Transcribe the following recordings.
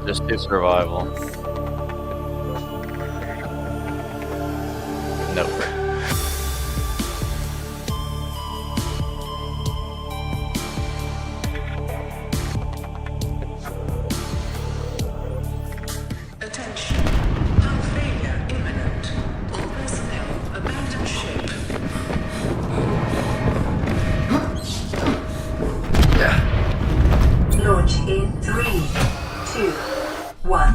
Just do survival. Nope. Attention. Hull failure imminent. All personnel abandon ship. Launch in 3, 2, 1.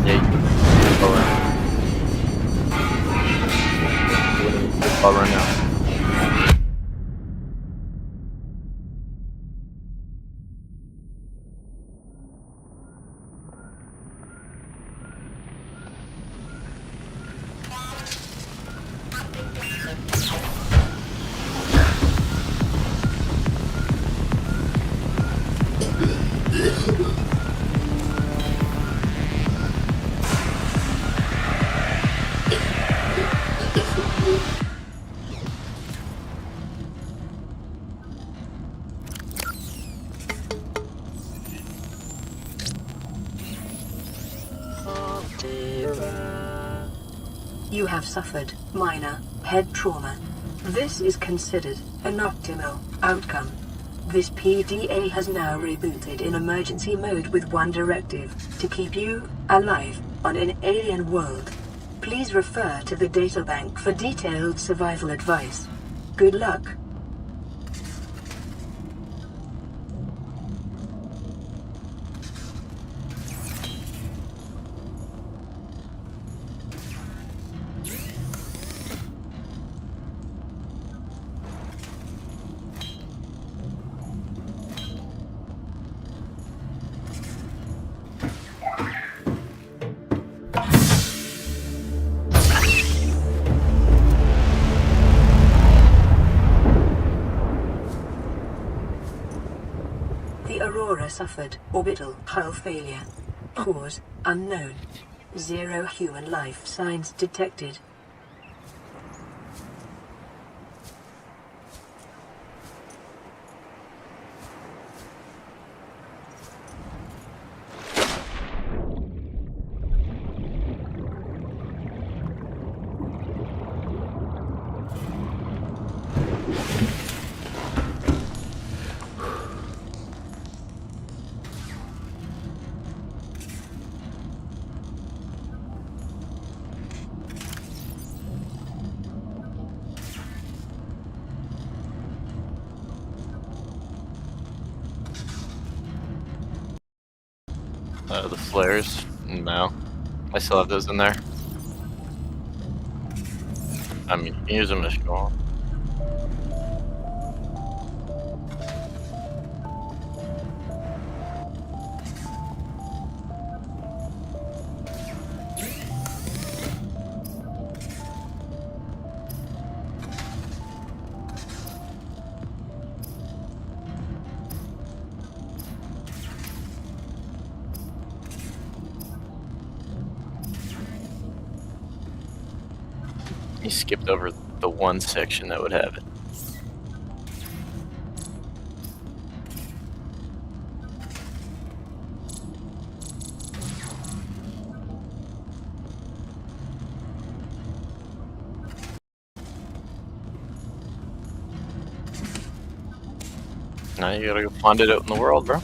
Yeah, you can go around. Go around now. You have suffered minor head trauma. This is considered an optimal outcome. This PDA has now rebooted in emergency mode with one directive: to keep you alive on an alien world. Please refer to the databank for detailed survival advice. Good luck. The Aurora suffered orbital hull failure. Cause unknown. 0 human life signs detected. The flares. No. I still have those in there. I mean, you can use them as you want. You skipped over the one section that would have it. Now you gotta go find it out in the world, bro.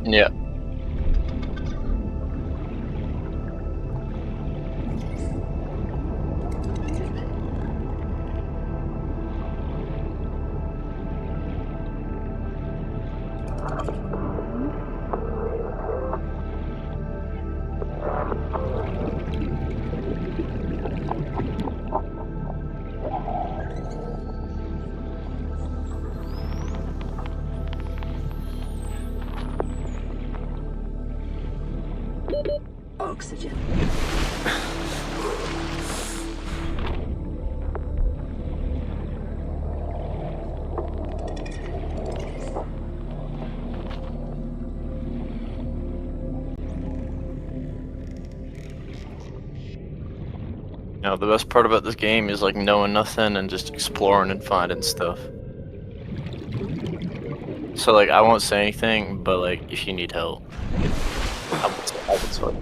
Yeah. oxygen. You know, the best part about this game is like knowing nothing and just exploring and finding stuff. So like I won't say anything, but like if you need help, I would.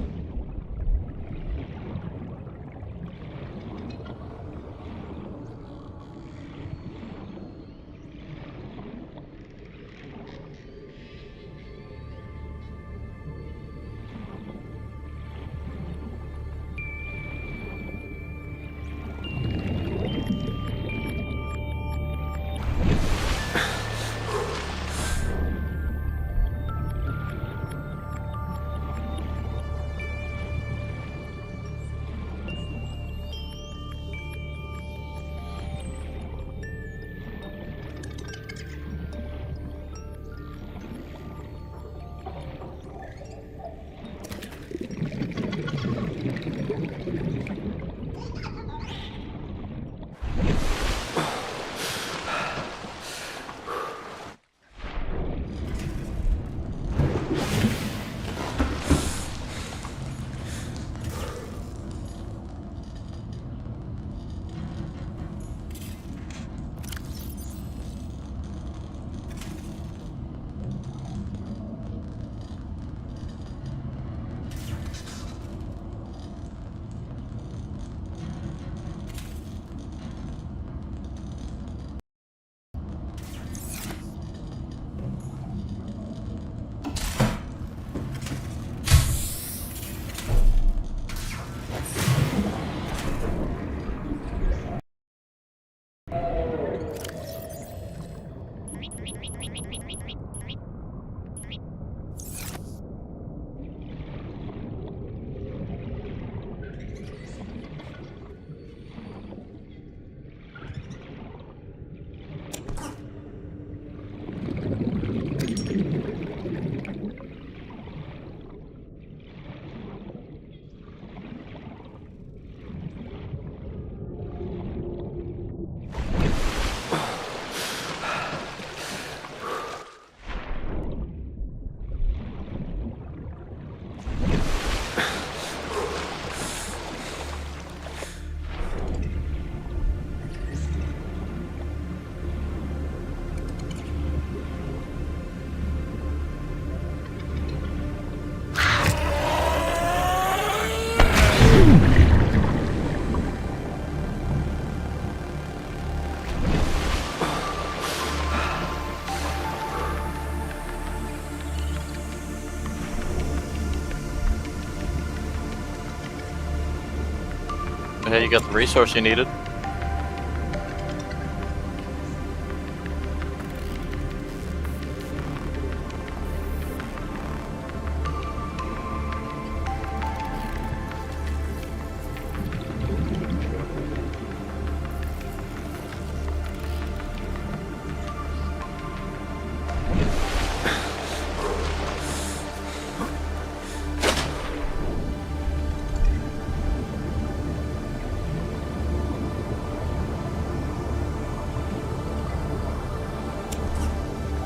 Hey, you got the resource you needed.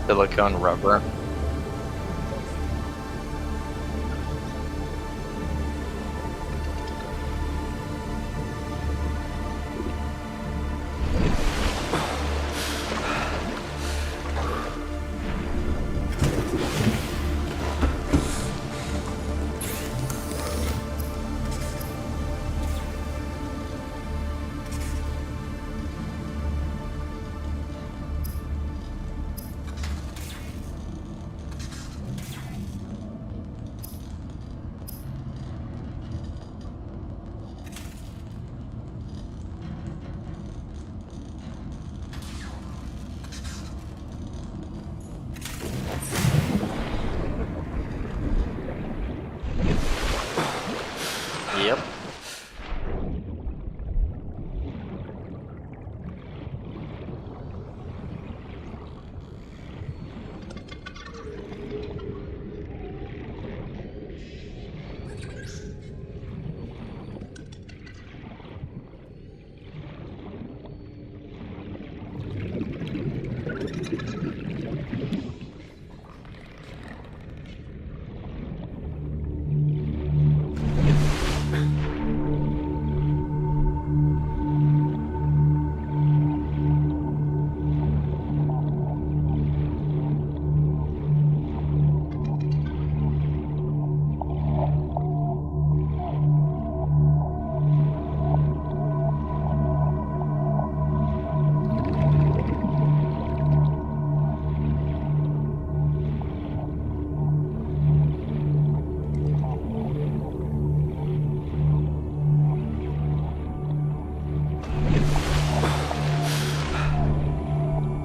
Silicone rubber.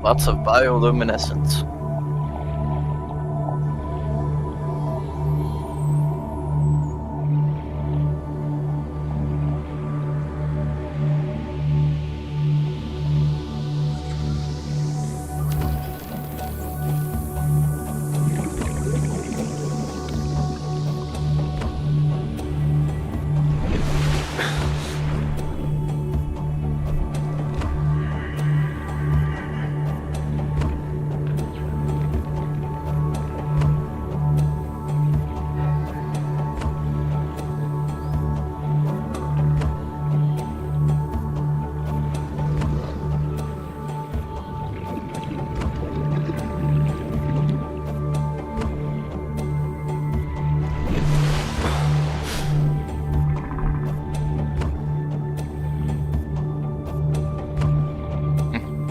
Lots of bioluminescence.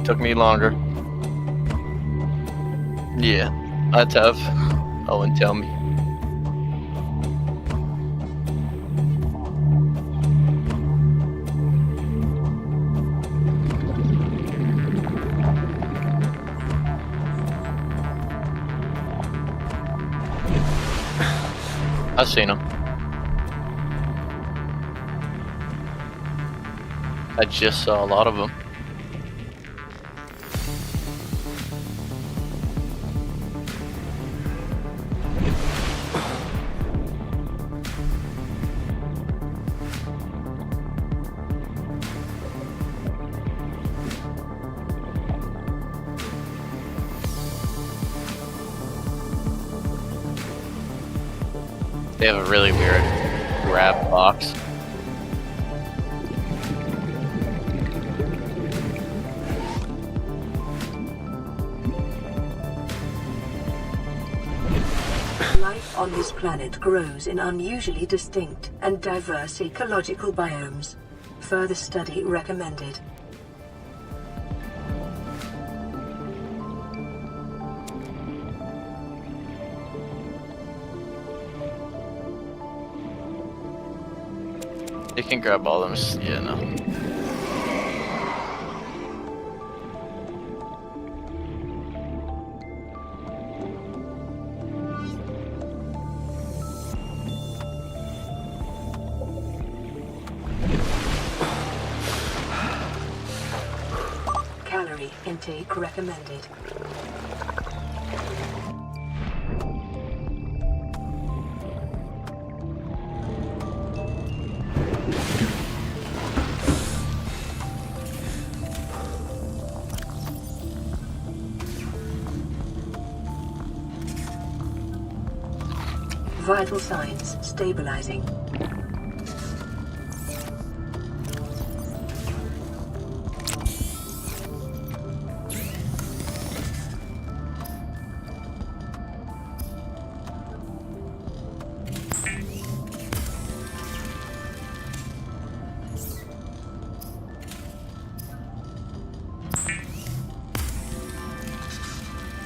Took me longer. Yeah, that's tough. Owen, tell me. I've seen him. I just saw a lot of them. They have a really weird grab box. Life on this planet grows in unusually distinct and diverse ecological biomes. Further study recommended. You can grab all of them. Yeah, no. Calorie intake recommended. Vital signs stabilizing.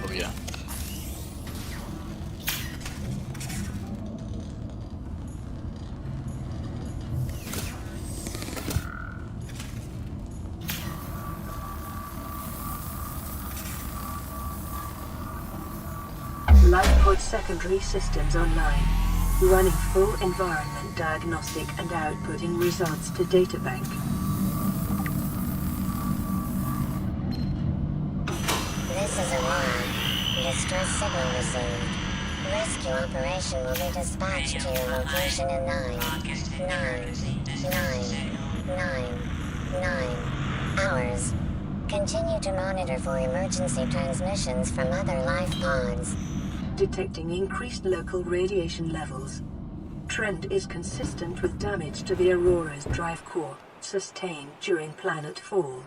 Oh yeah. Lifepod secondary systems online. Running full environment diagnostic and outputting results to databank. This is Aurora. Distress signal received. Rescue operation will be dispatched to your location in 9 hours. Continue to monitor for emergency transmissions from other life pods. Detecting increased local radiation levels. Trend is consistent with damage to the Aurora's drive core, sustained during planet fall.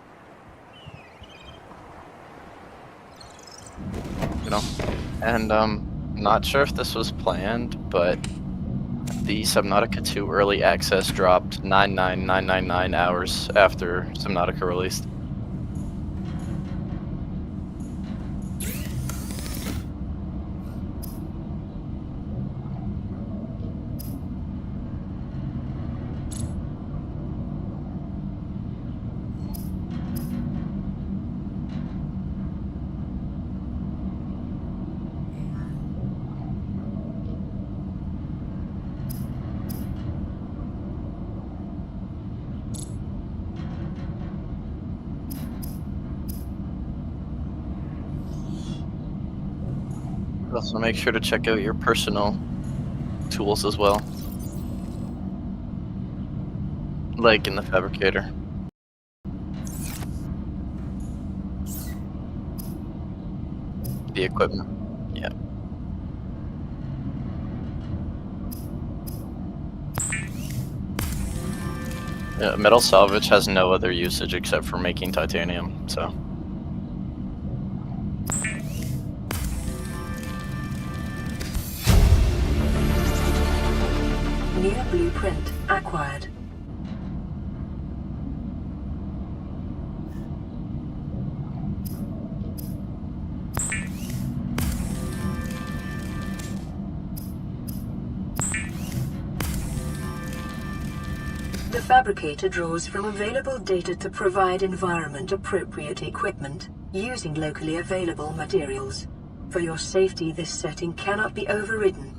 You know, and not sure if this was planned, but the Subnautica 2 early access dropped 99999 hours after Subnautica released. Also, make sure to check out your personal tools as well, like in the fabricator. The equipment. Yeah. Yeah, metal salvage has no other usage except for making titanium, so. New blueprint acquired. The fabricator draws from available data to provide environment-appropriate equipment, using locally available materials. For your safety, this setting cannot be overridden.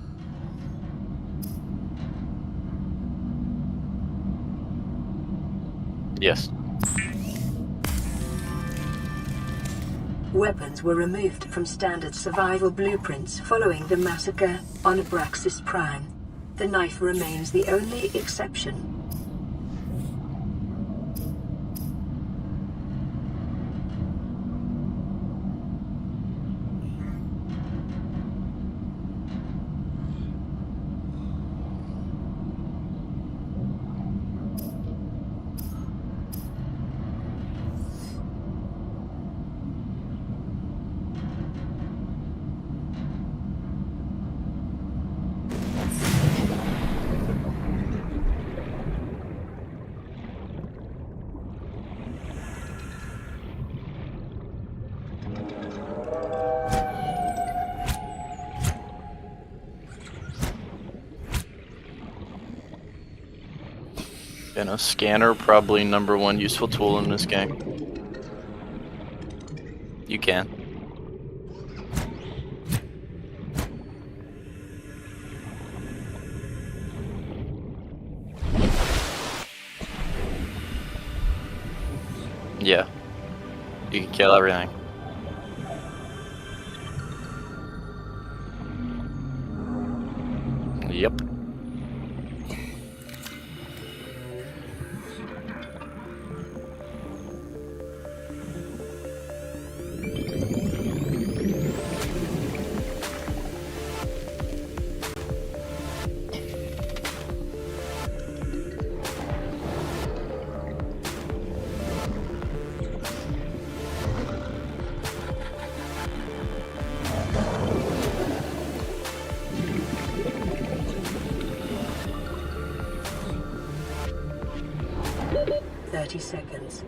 Yes. Weapons were removed from standard survival blueprints following the massacre on Abraxas Prime. The knife remains the only exception. And a scanner, probably #1 useful tool in this game. You can. Yeah. You can kill everything. Yep. Seconds.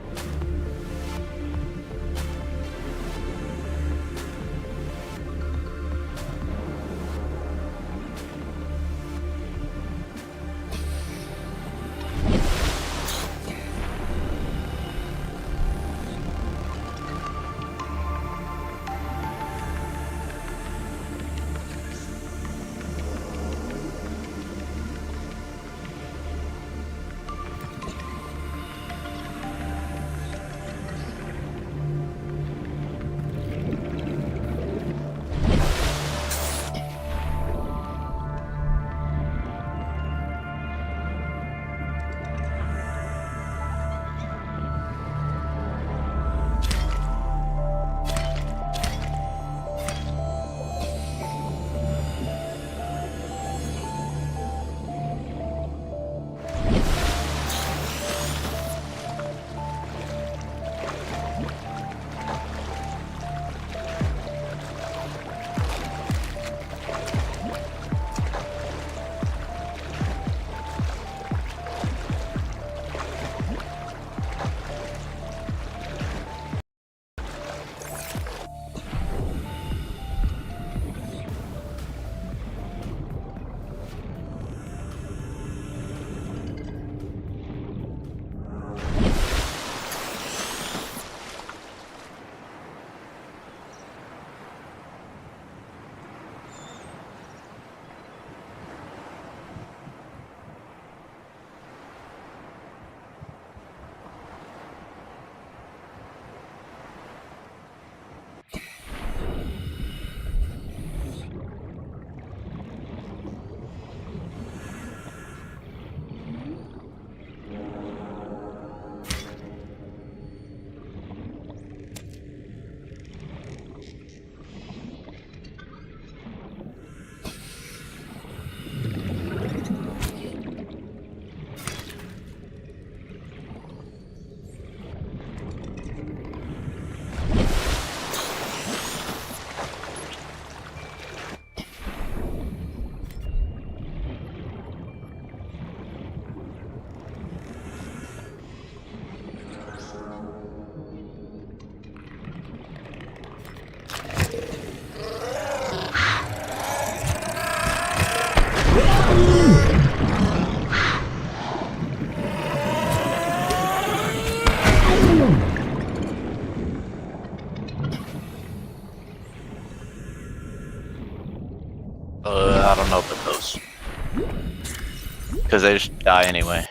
I don't know about those. Because they just die anyway.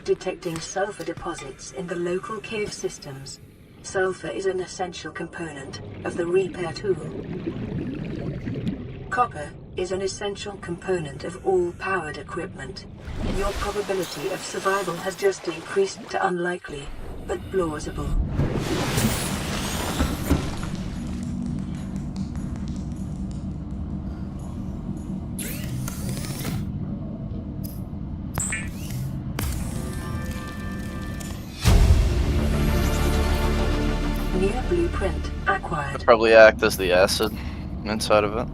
Detecting sulfur deposits in the local cave systems. Sulfur is an essential component of the repair tool. Copper is an essential component of all powered equipment. Your probability of survival has just increased to unlikely, but plausible. New blueprint acquired. Probably act as the acid inside of it.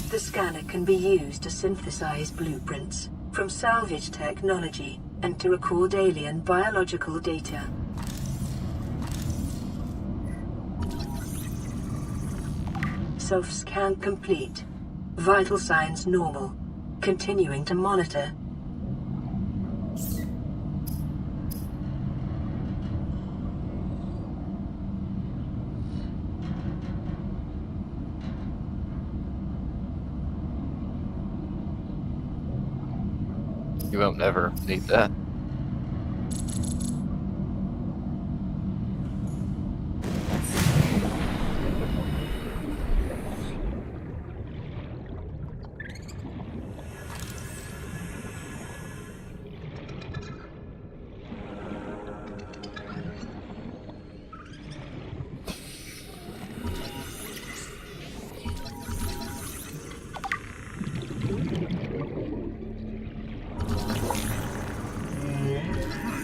The scanner can be used to synthesize blueprints from salvage technology and to record alien biological data. Self-scan complete. Vital signs normal. Continuing to monitor. You won't ever need that.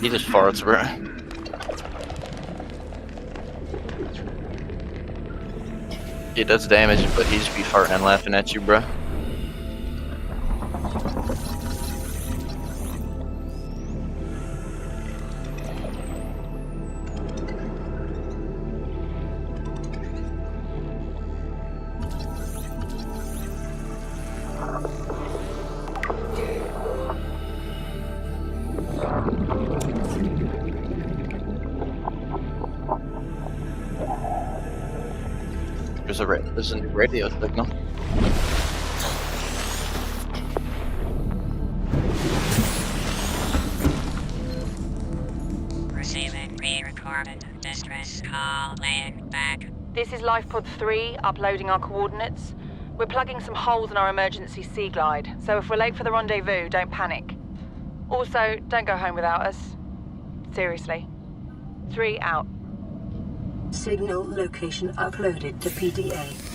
He just farts, bro. He does damage, but he just be farting and laughing at you, bro. There's a radio signal. Receiving re-recorded distress call, laying back. This is LifePod 3, uploading our coordinates. We're plugging some holes in our emergency sea glide, so if we're late for the rendezvous, don't panic. Also, don't go home without us. Seriously. 3 out. Signal location uploaded to PDA.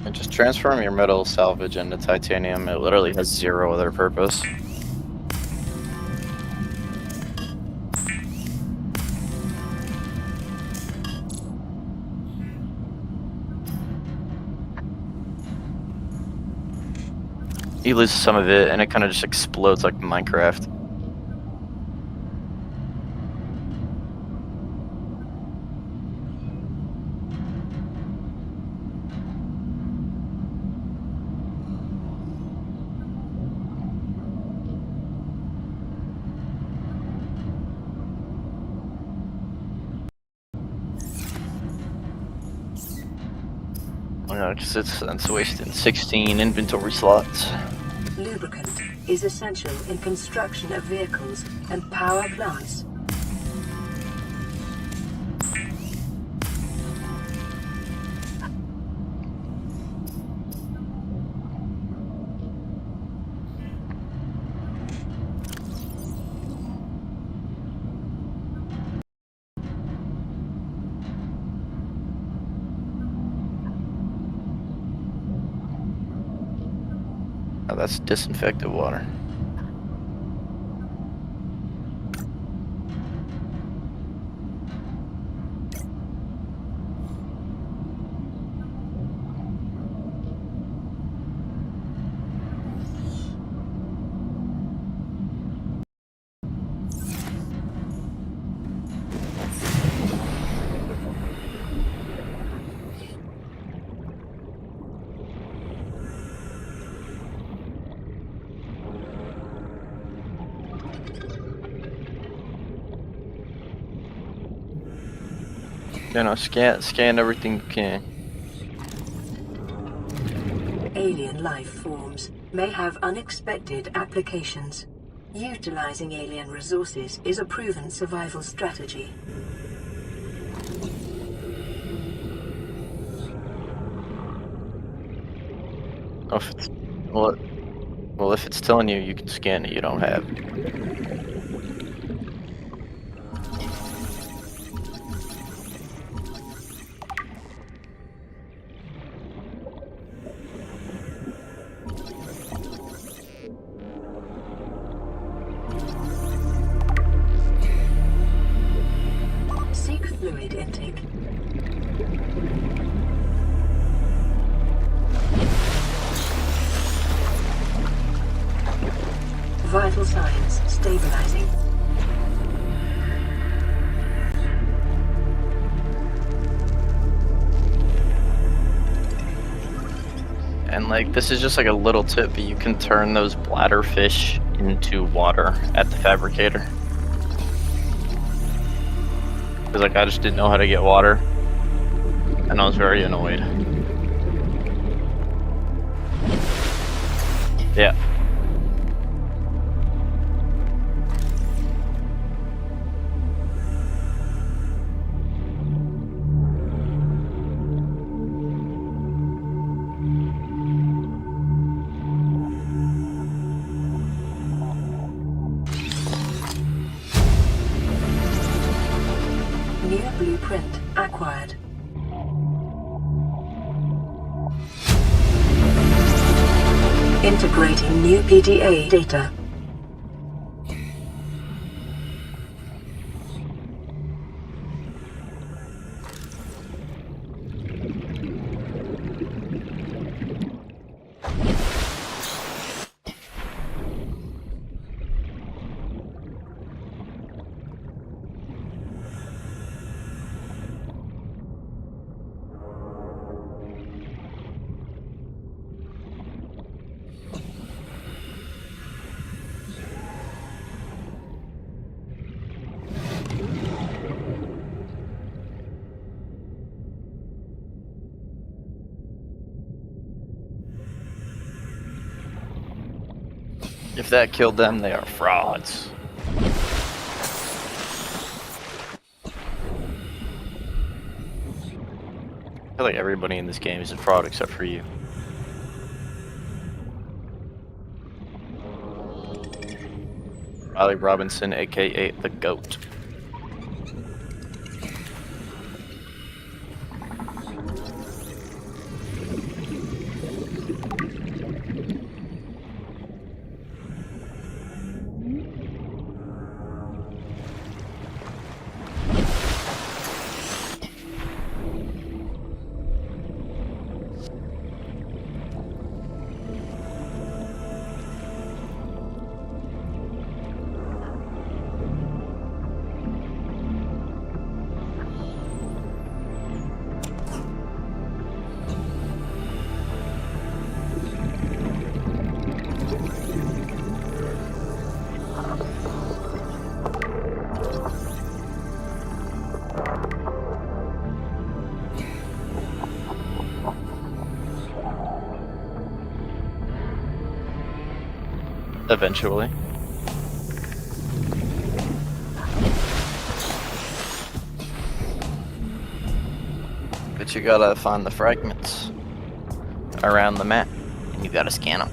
And just transform your metal salvage into titanium. It literally has zero other purpose. You lose some of it, and it kind of just explodes like Minecraft. Because it's wasting 16 inventory slots. Lubricant is essential in construction of vehicles and power plants. Oh, that's disinfected water. You know, scan everything you can. Alien life forms may have unexpected applications. Utilizing alien resources is a proven survival strategy. Oh, if it's, well, if it's telling you you can scan it, you don't have it. Seek fluid intake. Vital signs stabilizing. And like, this is just like a little tip, but you can turn those bladder fish into water at the fabricator. Because like, I just didn't know how to get water, and I was very annoyed. Yeah. New blueprint acquired. Integrating new PDA data. If that killed them, they are frauds. I feel like everybody in this game is a fraud except for you. Riley Robinson, aka the GOAT. Eventually. But you gotta find the fragments around the map, and you gotta scan them.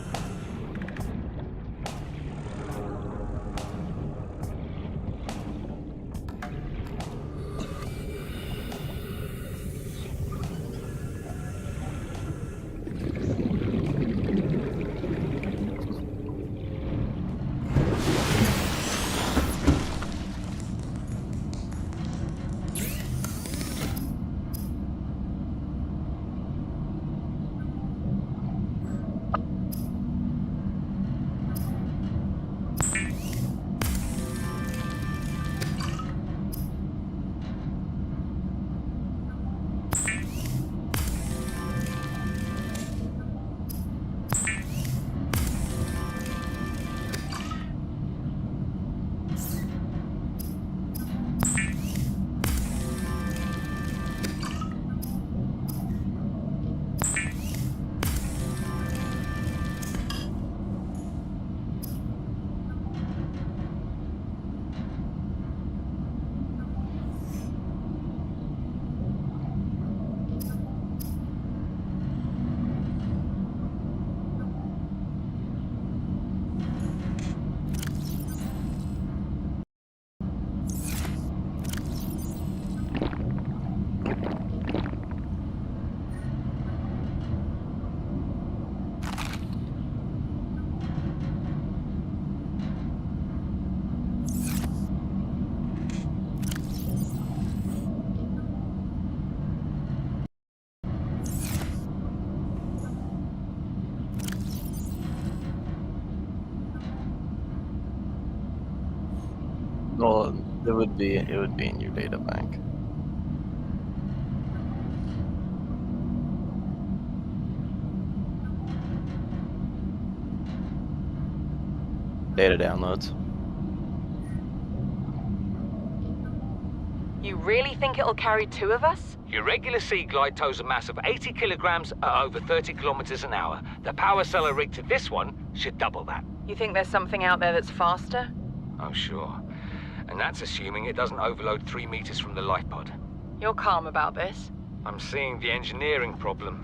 Well, it would be in your data bank. Data downloads. You really think it'll carry 2 of us? Your regular Sea Glide tows a mass of 80 kilograms at over 30 kilometers an hour. The power cellar rig to this one should double that. You think there's something out there that's faster? Oh, sure. And that's assuming it doesn't overload 3 meters from the life pod. You're calm about this? I'm seeing the engineering problem.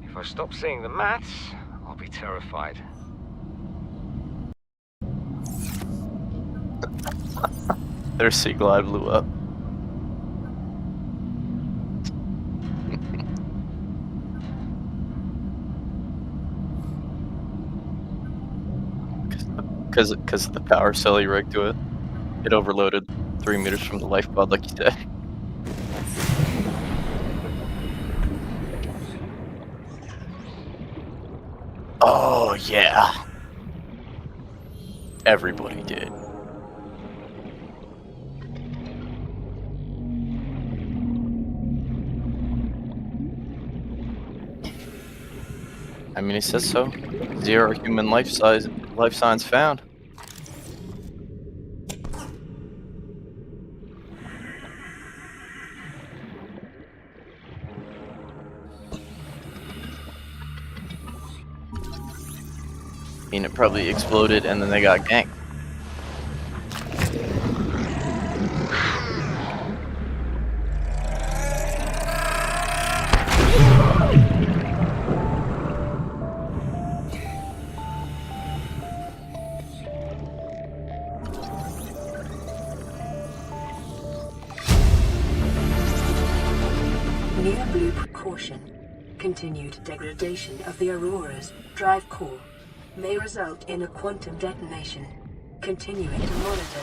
If I stop seeing the maths, I'll be terrified. Their Sea Glide blew up. Because of the power cell you rigged to it. It overloaded 3 meters from the life pod, like you said. Oh, yeah. Everybody did. I mean, he says so. 0 human life signs found. I mean, it probably exploded and then they got ganked. New blue precaution. Continued degradation of the Aurora's drive core may result in a quantum detonation. Continuing to monitor.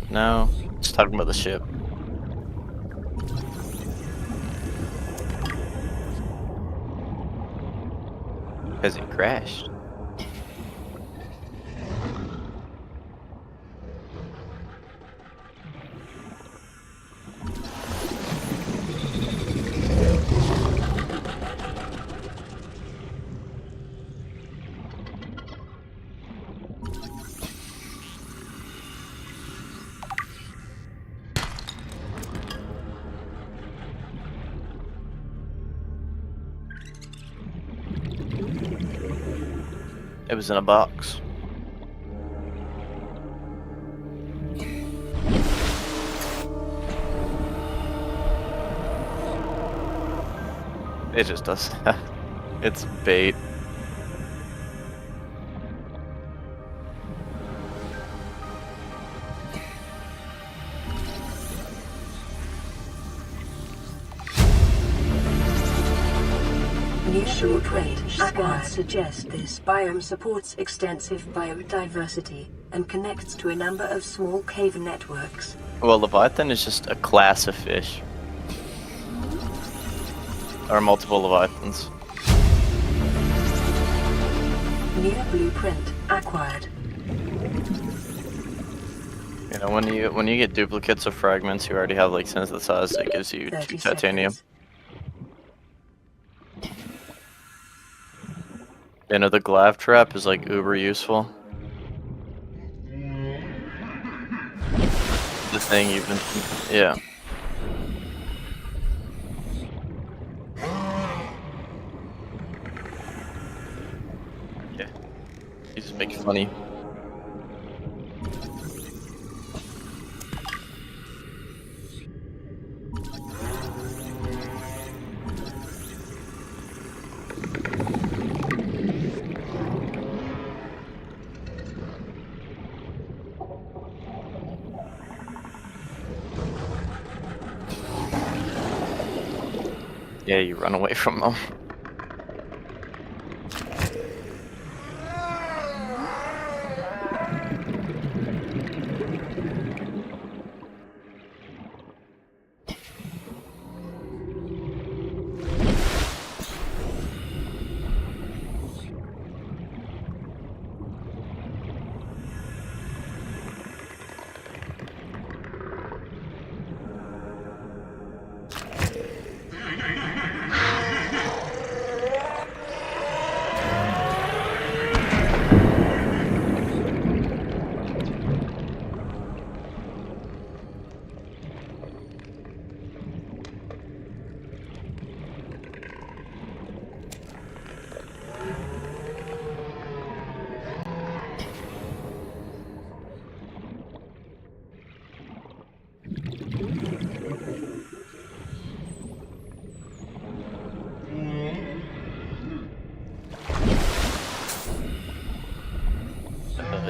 No, just talking about the ship. Because it crashed. It was in a box. It just does. It's bait. New short-range scans suggest this biome supports extensive biodiversity and connects to a number of small cave networks. Well, Leviathan is just a class of fish. There are multiple Leviathans. New blueprint acquired. You know, when you get duplicates of fragments, you already have like synthesized. It gives you 2 titanium. Seconds. You know, the glav trap is like uber useful. The thing you've been, yeah. Yeah. You just make it funny. Yeah, you run away from them.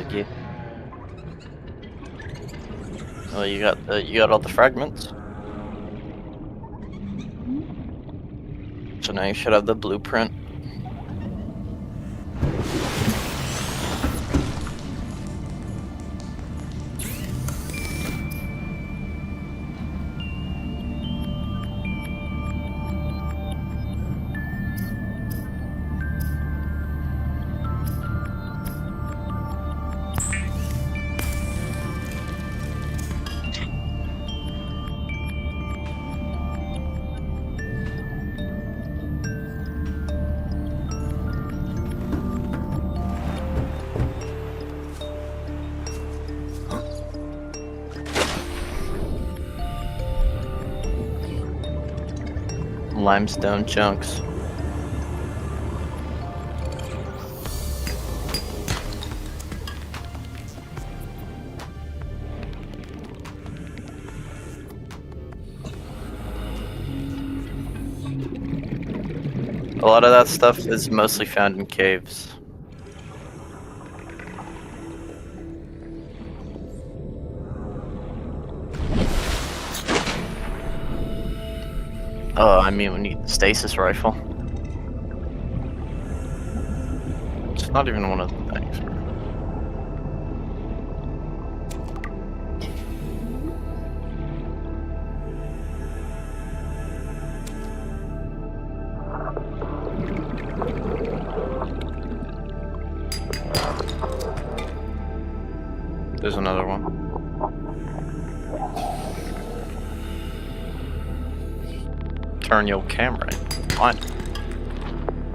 Yeah. Well, you got all the fragments. So now you should have the blueprint. Limestone chunks. A lot of that stuff is mostly found in caves. Oh, I mean, we need the stasis rifle. It's not even one of the things. There's another one. Turn your camera in. Fine.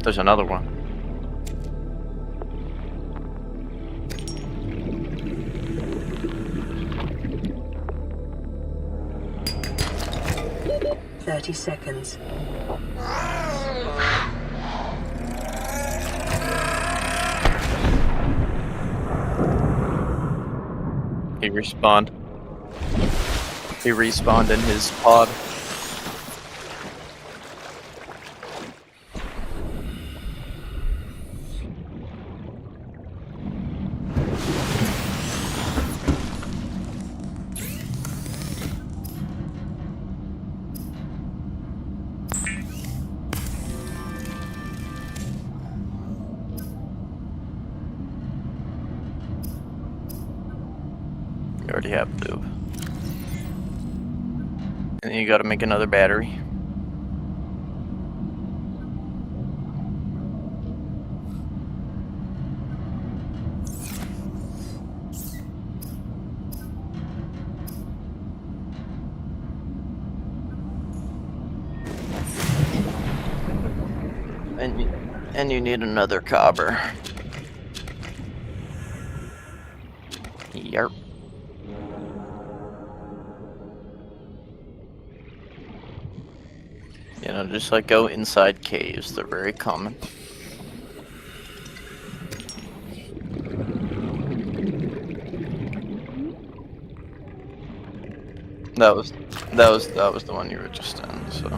There's another one. "30 seconds. He respawned. He respawned in his pod. You already have lube. And then you gotta make another battery. And you need another cobber. Yarp. You know, just like go inside caves. They're very common. That was the one you were just in, so.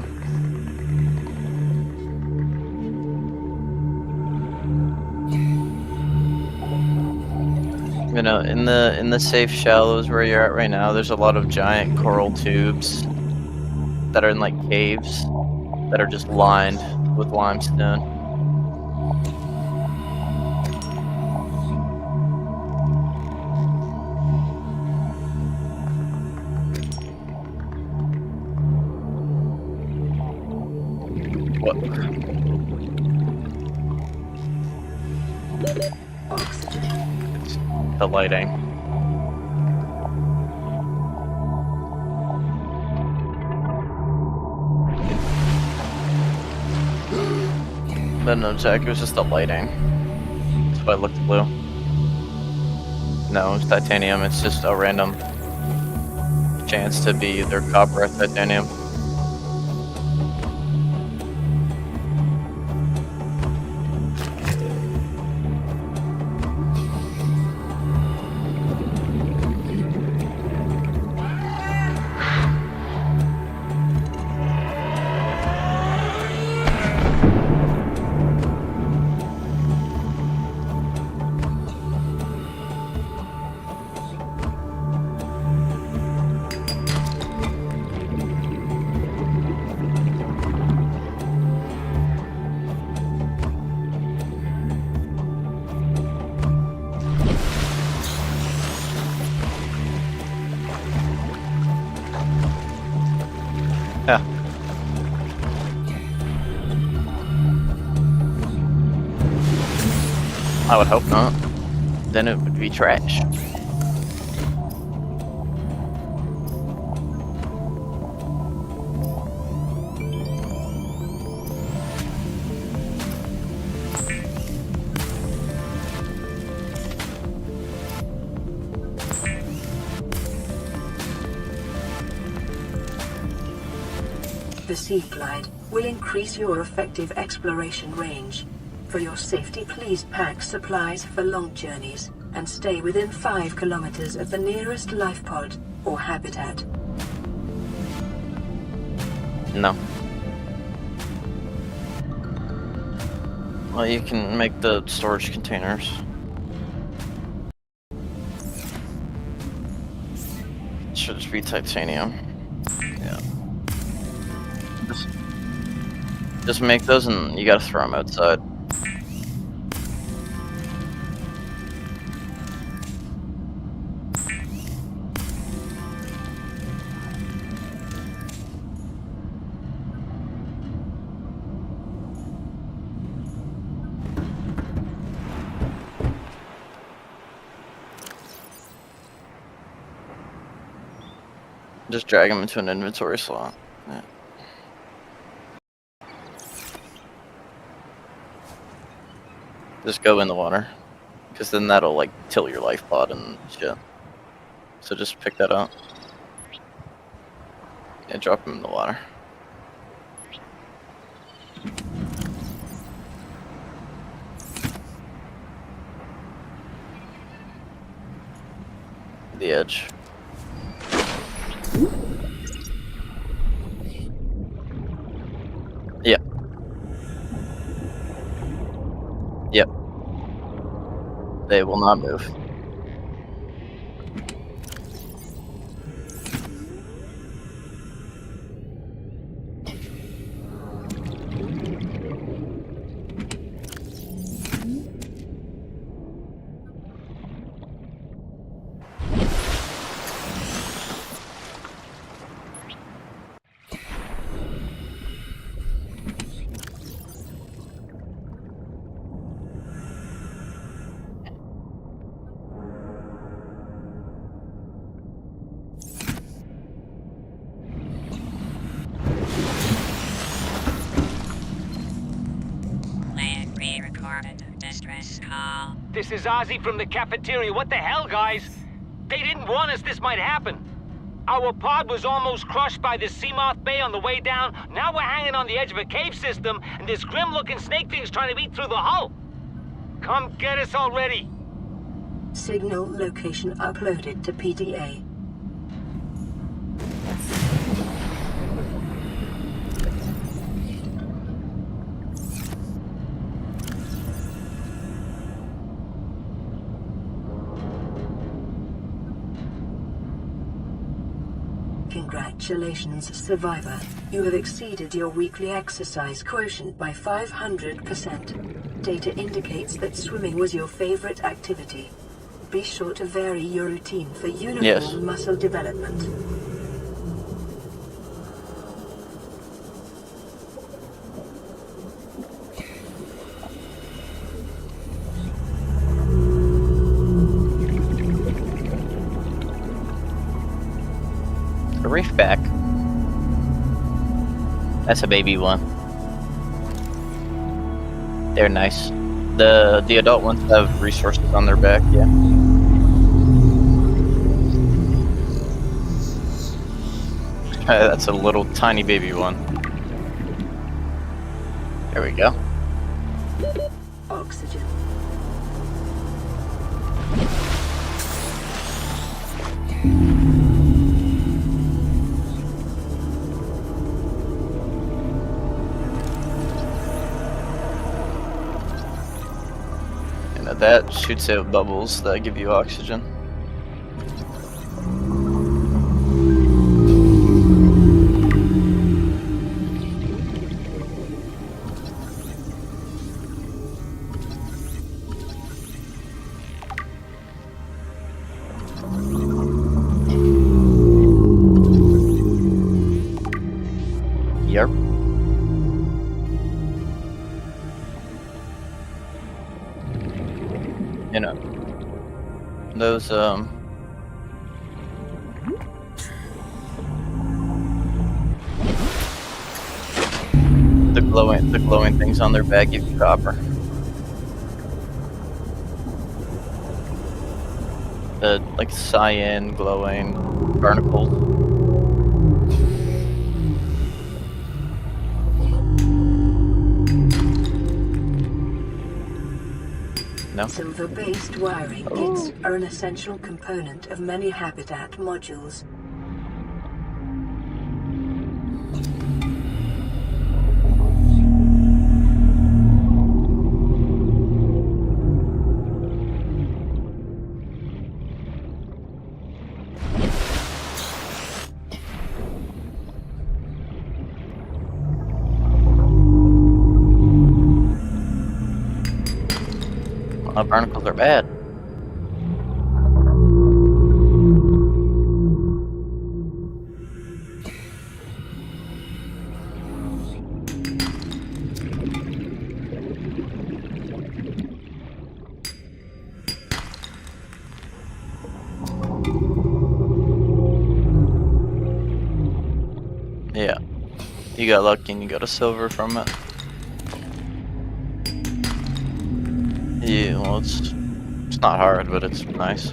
You know, in the safe shallows where you're at right now, there's a lot of giant coral tubes that are in like caves that are just lined with limestone. What? It's the lighting. But no, Jack, it was just the lighting. That's why it looked blue. No, it's titanium. It's just a random chance to be either copper or titanium. Yeah. I would hope not. Then it would be trash. The Sea Glide will increase your effective exploration range. For your safety, please pack supplies for long journeys and stay within 5 kilometers of the nearest life pod or habitat. No. Well, you can make the storage containers. It should just be titanium. Yeah. Just make those and you gotta throw them outside. Just drag them into an inventory slot. Yeah. Just go in the water, because then that'll like tilt your life pod and shit. So just pick that up. Yeah, drop them in the water. the edge. Yep. Yep. They will not move. Land re-recorded. Distress call. This is Ozzy from the cafeteria. What the hell, guys? They didn't warn us this might happen. Our pod was almost crushed by this Seamoth Bay on the way down. Now we're hanging on the edge of a cave system, and this grim-looking snake thing's trying to eat through the hull. Come get us already. Signal location uploaded to PDA. Congratulations, Survivor. You have exceeded your weekly exercise quotient by 500%. Data indicates that swimming was your favorite activity. Be sure to vary your routine for uniform muscle development. A reef back. That's a baby one. They're nice. The adult ones have resources on their back, yeah. That's a little tiny baby one. There we go. Oxygen. And that shoots out bubbles that give you oxygen. Yep. You know, those the glowing things on their back give you copper. The like cyan glowing barnacles. No? Silver-based wiring kits are an essential component of many habitat modules. Barnacles are bad. Yeah, you got lucky and you got a silver from it. Yeah, well, it's not hard, but it's nice.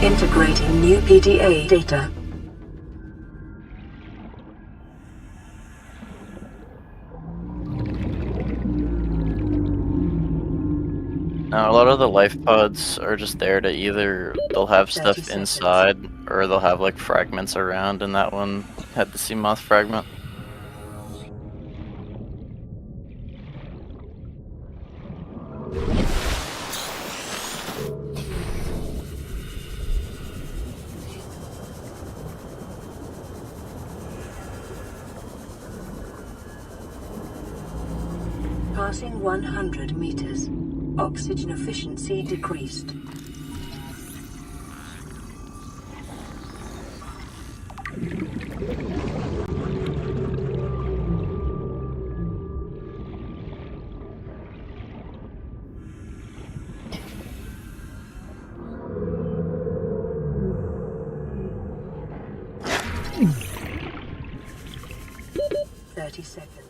Integrating new PDA data. Now, a lot of the life pods are just there to either they'll have 30 stuff seconds. inside, or they'll have like fragments around, and that one had the sea moth fragment. Passing 100 meters. Oxygen efficiency decreased. Seconds.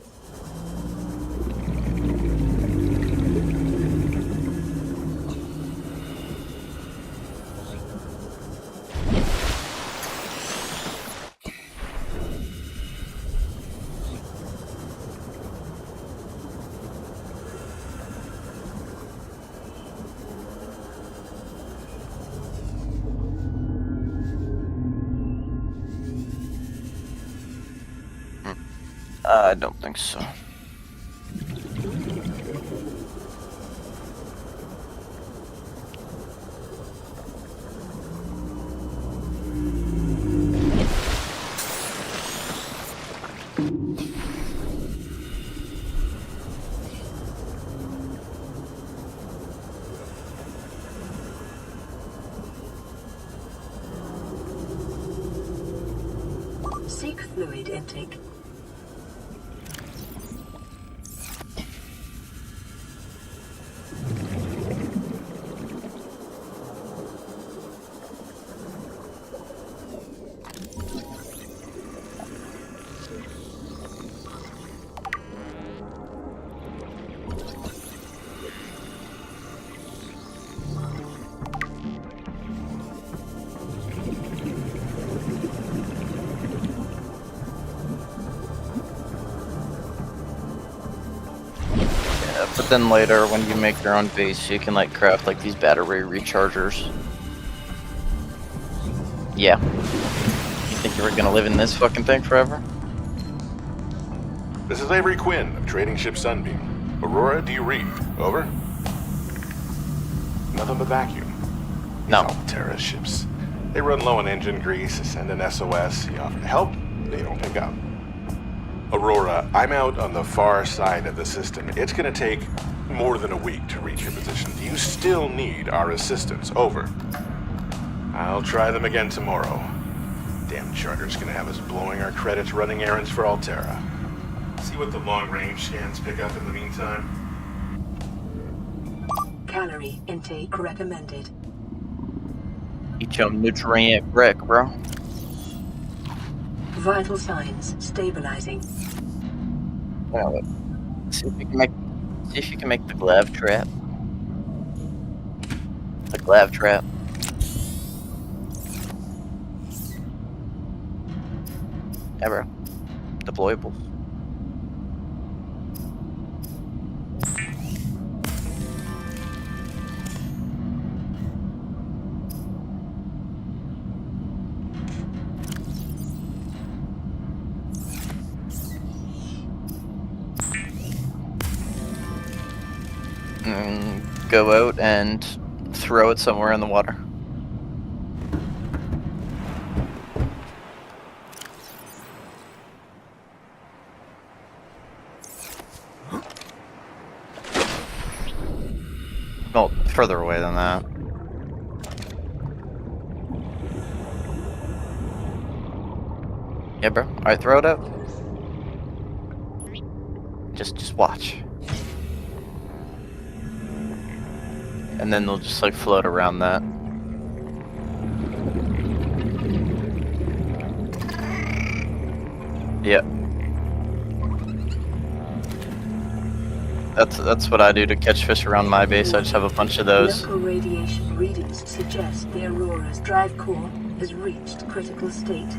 I don't think so. Seek fluid intake. But then later, when you make your own base, you can like craft like these battery rechargers. Yeah. You think you were gonna live in this fucking thing forever? This is Avery Quinn of Trading Ship Sunbeam. Aurora, do you read? Over? Nothing but vacuum. No. Alterra ships. They run low on engine grease, send an SOS, you offer to help, they don't pick up. Aurora, I'm out on the far side of the system. It's gonna take more than a week to reach your position. Do you still need our assistance? Over. I'll try them again tomorrow. Damn charter's gonna have us blowing our credits running errands for Alterra. See what the long-range scans pick up in the meantime. Calorie intake recommended. Eat your nutrient brick, bro. Vital signs stabilizing. Well, see if you can make the glav trap. The glav trap. Ever. Deployable. Go out and throw it somewhere in the water. Well, further away than that. Yeah, bro. Alright, throw it out. Just watch. And then they'll just like float around that. Yep. That's what I do to catch fish around my base. I just have a bunch of those. Local radiation readings suggest the Aurora's drive core has reached critical state.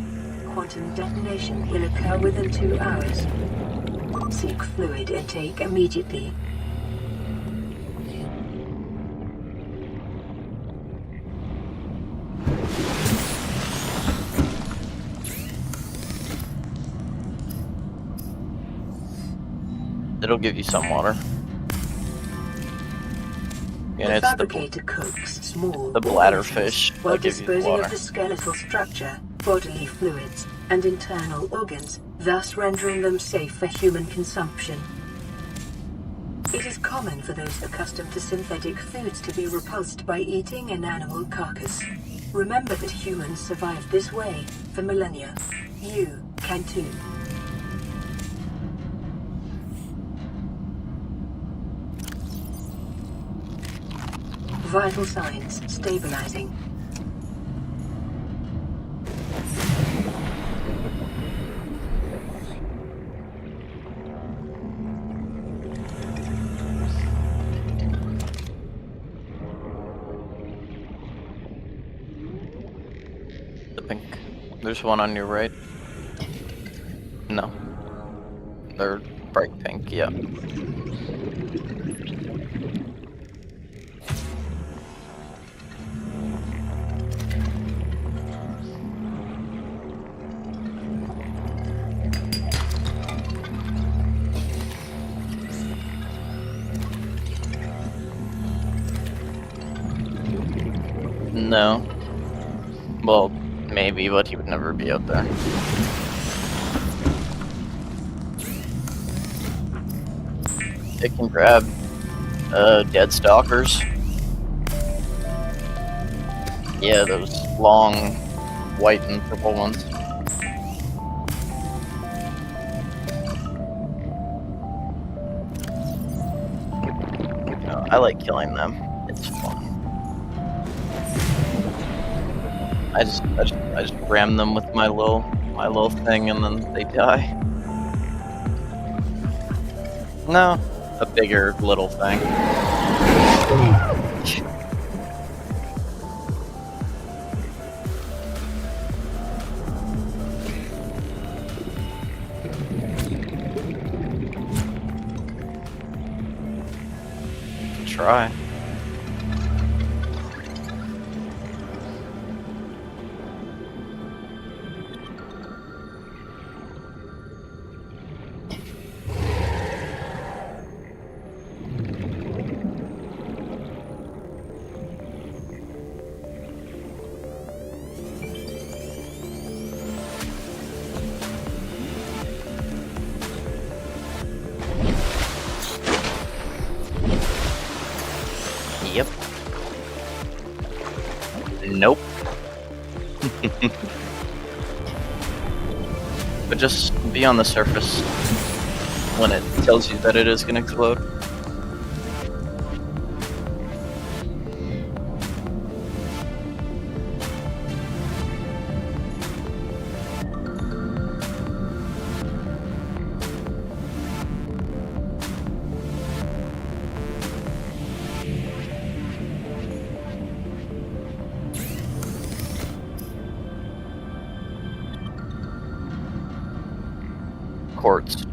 Quantum detonation will occur within 2 hours. Seek fluid intake immediately. It'll give you some water. And The it's fabricator cooks small the bladder portions fish while that give you disposing water. of the skeletal structure, bodily fluids, and internal organs, thus rendering them safe for human consumption. It is common for those accustomed to synthetic foods to be repulsed by eating an animal carcass. Remember that humans survived this way for millennia. You can too. Vital signs stabilizing. The pink. There's one on your right. No. They're bright pink, yeah. No. Well, maybe, but he would never be up there. It can grab dead stalkers. Yeah, those long white and purple ones. No, I like killing them. It's fun. I just ram them with my little thing and then they die. No, a bigger little thing. Try. Yep. Nope. But just be on the surface when it tells you that it is gonna explode. Quartz.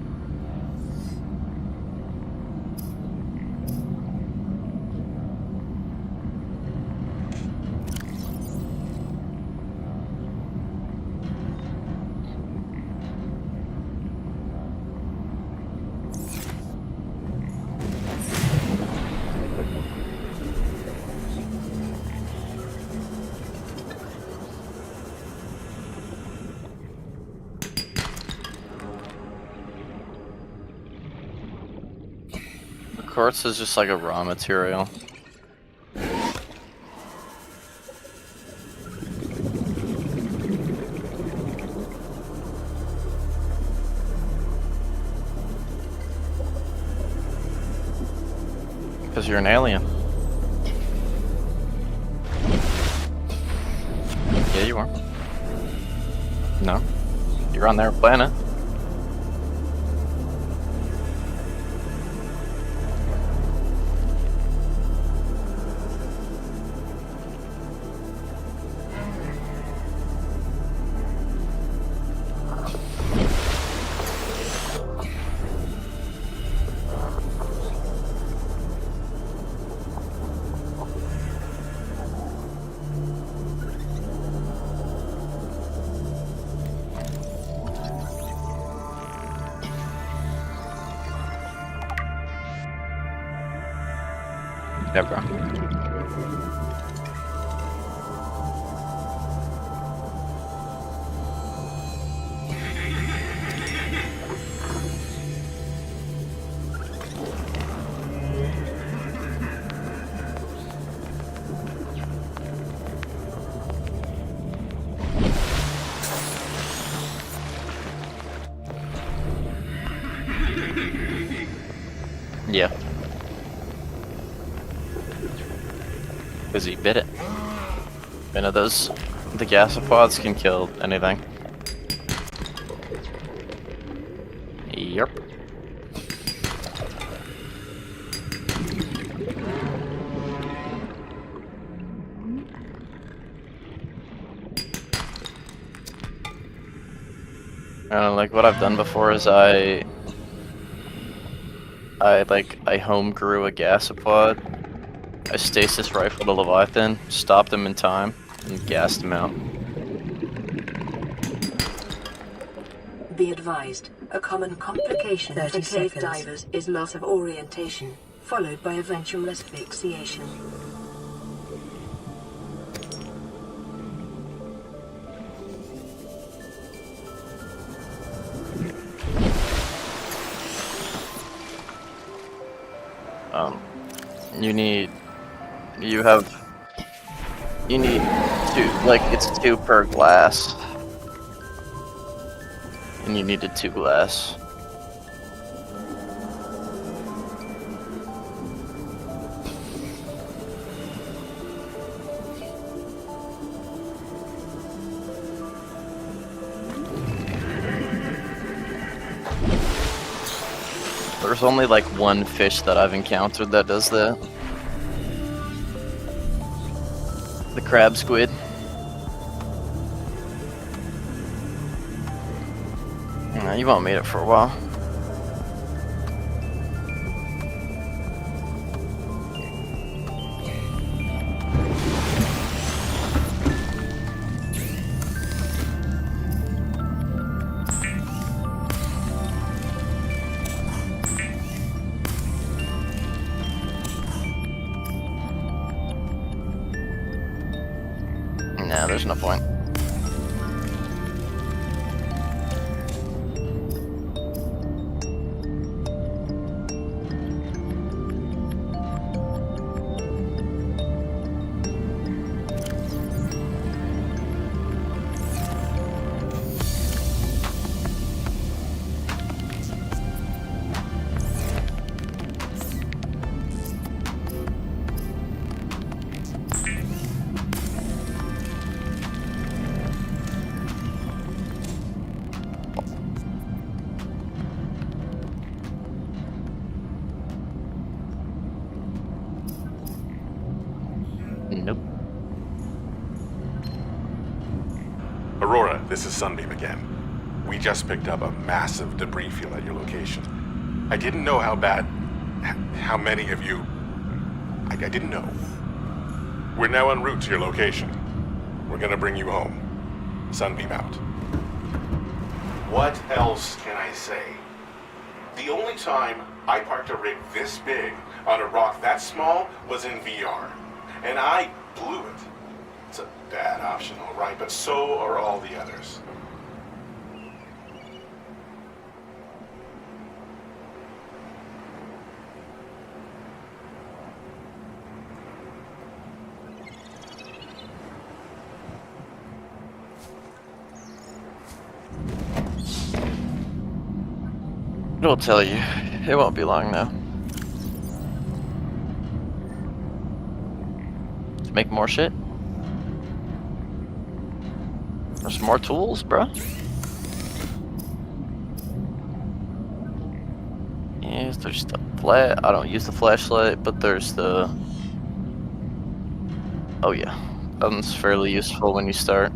Quartz is just like a raw material. Because you're an alien. Yeah, you are. No. You're on their planet. Yeah, bro. Yeah. Because he bit it. You know, the gasopods can kill anything. Yep. Like what I've done before is I home grew a gasopod. I stasis rifled a Leviathan, stopped him in time, and gassed him out. Be advised, a common complication for cave divers is loss of orientation, followed by eventual asphyxiation. You need two, like, it's 2 per glass. And you needed 2 glass. There's only like 1 fish that I've encountered that does that. The crab squid. Nah, you won't meet it for a while. Nah, there's no point. Nope. Aurora, this is Sunbeam again. We just picked up a massive debris field at your location. I didn't know how many of you... I didn't know. We're now en route to your location. We're gonna bring you home. Sunbeam out. What else can I say? The only time I parked a rig this big on a rock that small was in VR. And I blew it. It's a bad option, all right, but so are all the others. It'll tell you. It won't be long now. To make more shit? There's more tools, bro. Yes, there's the I don't use the flashlight, but there's the... Oh yeah. That one's fairly useful when you start.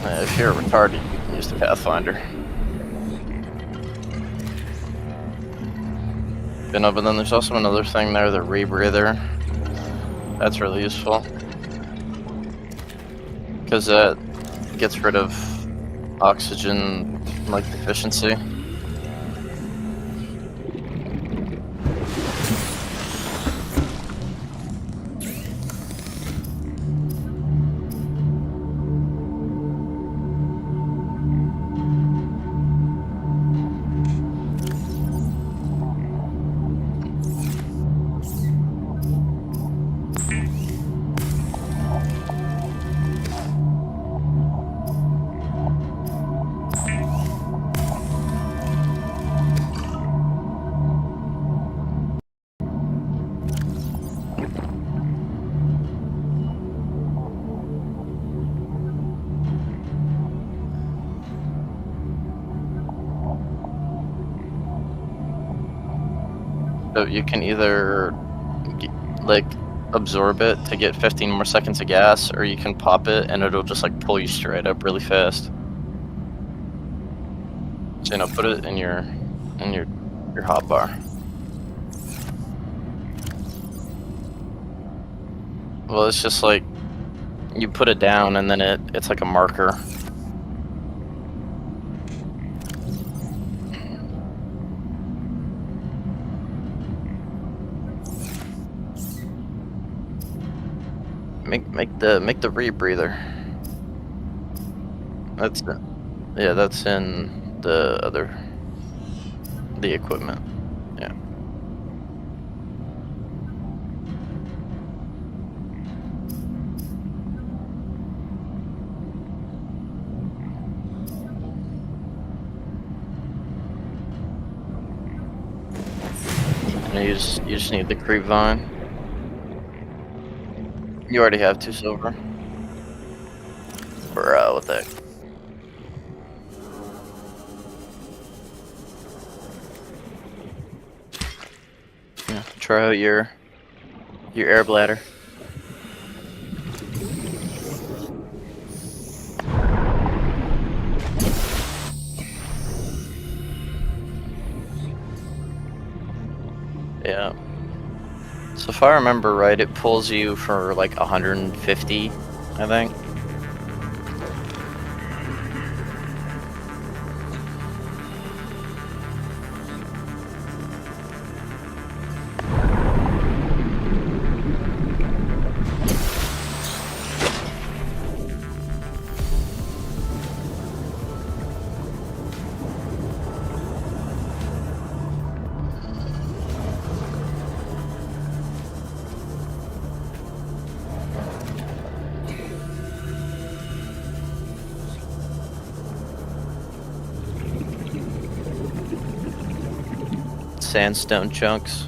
If you're retarded, you can use the Pathfinder. But no, but then there's also another thing there, the rebreather. That's really useful. Because that gets rid of oxygen, like, deficiency. So you can either like absorb it to get 15 more seconds of gas, or you can pop it and it'll just like pull you straight up really fast. So put it in your hotbar. Well, it's just like you put it down and then it's like a marker. Make the rebreather. That's it. Yeah, that's in the equipment. Yeah. And you just need the creep vine. You already have 2 silver. Bro, what the heck? Yeah, try out your air bladder. Yeah. So if I remember right, it pulls you for like 150, I think. Sandstone chunks,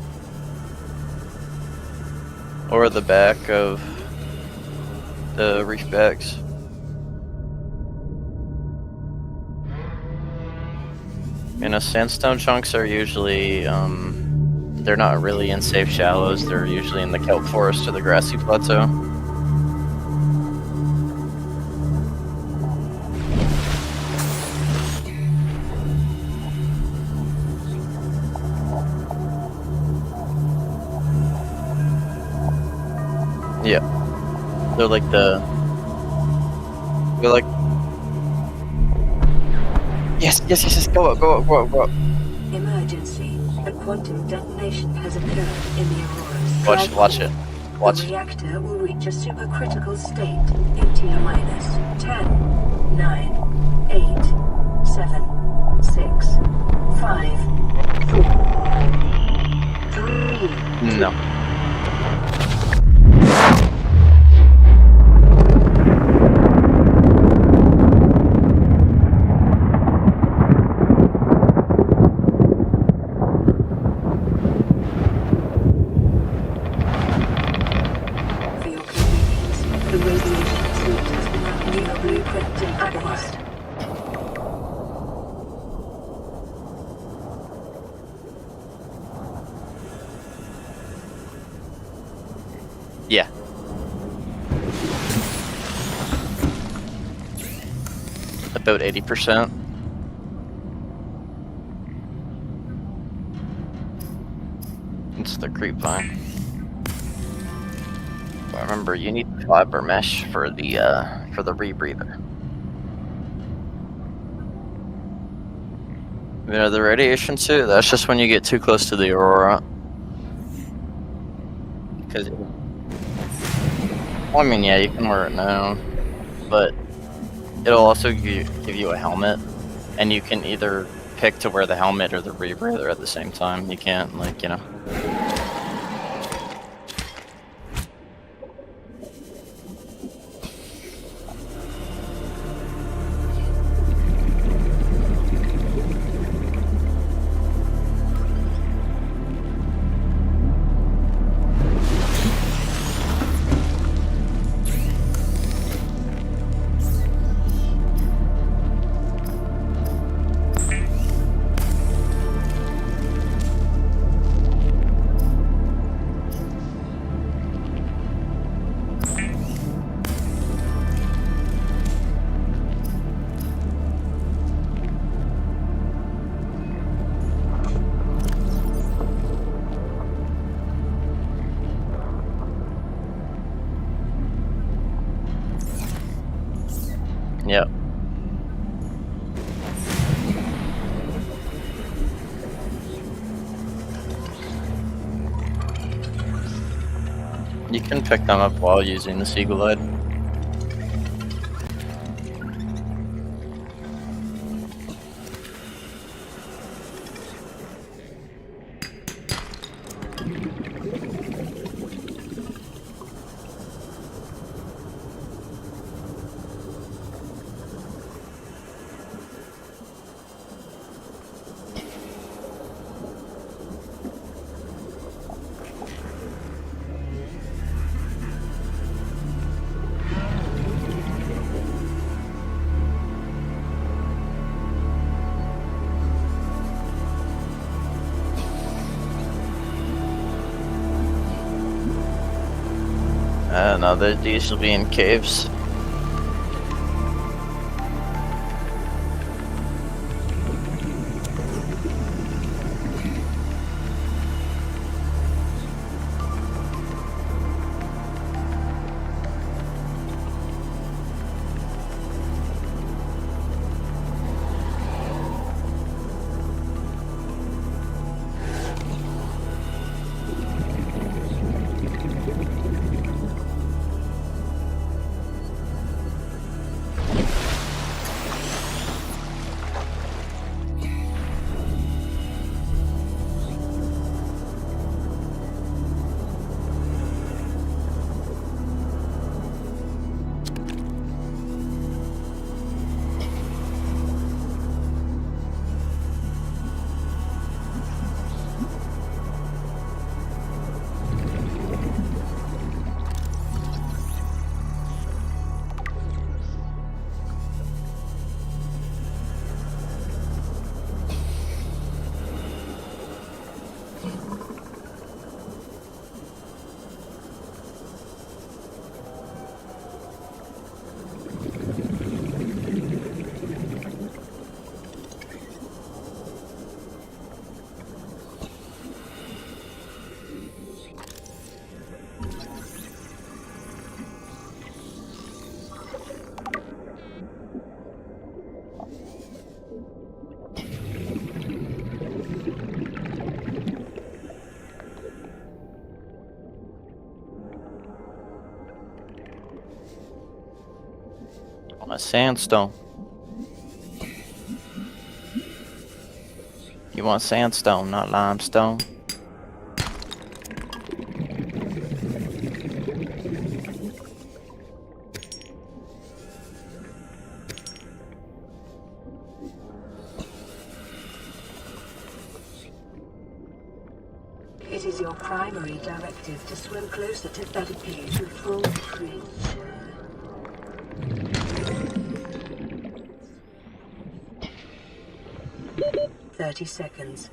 or the back of the reef backs. Sandstone chunks are usually they're not really in safe shallows. They're usually in the kelp forest or the grassy plateau. Yeah, they're like yes, go up. Emergency. A quantum detonation has occurred in the Aurora's Watch it. The reactor will reach a supercritical state in T-minus 10, 9, 8, 7, 6, 5, 4, 3. No. Yeah. About 80%. It's the creep vine. But remember, you need fiber mesh for the rebreather. The radiation suit, that's just when you get too close to the Aurora. Because, well, I mean, yeah, you can wear it now, but it'll also give you a helmet, and you can either pick to wear the helmet or the rebreather at the same time. You can't, like, You can pick them up while using the Sea Glide. No, these will be in caves. A sandstone. You want sandstone, not limestone. It is your primary directive to swim closer to that appears with full screen. 30 seconds.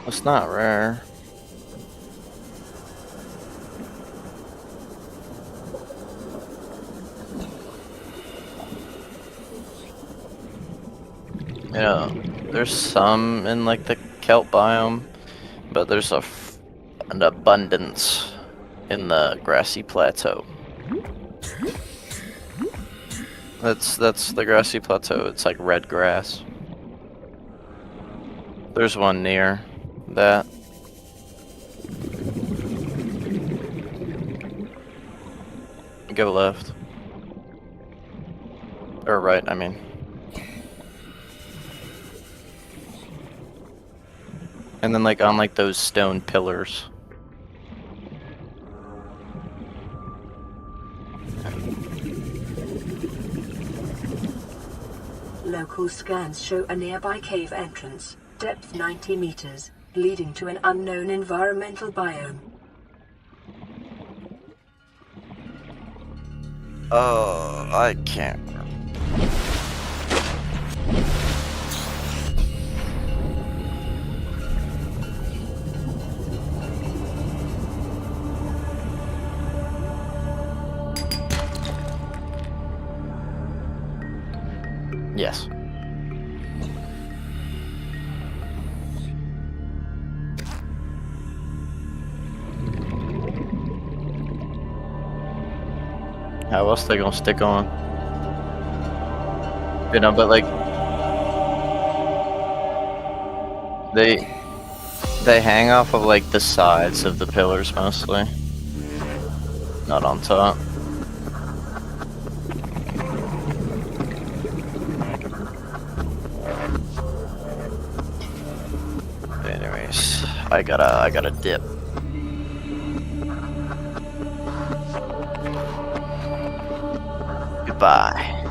It's not rare. You know, there's some in like the kelp biome, but there's an abundance in the grassy plateau. That's the grassy plateau. It's like red grass. There's one near that. Go left. Or right, I mean. And then like on like those stone pillars. Local scans show a nearby cave entrance, depth 90 meters, leading to an unknown environmental biome. Oh, I can't. Yes. How else they gonna stick on? You know, but like they hang off of like the sides of the pillars mostly, not on top. Anyways, I gotta dip. Goodbye.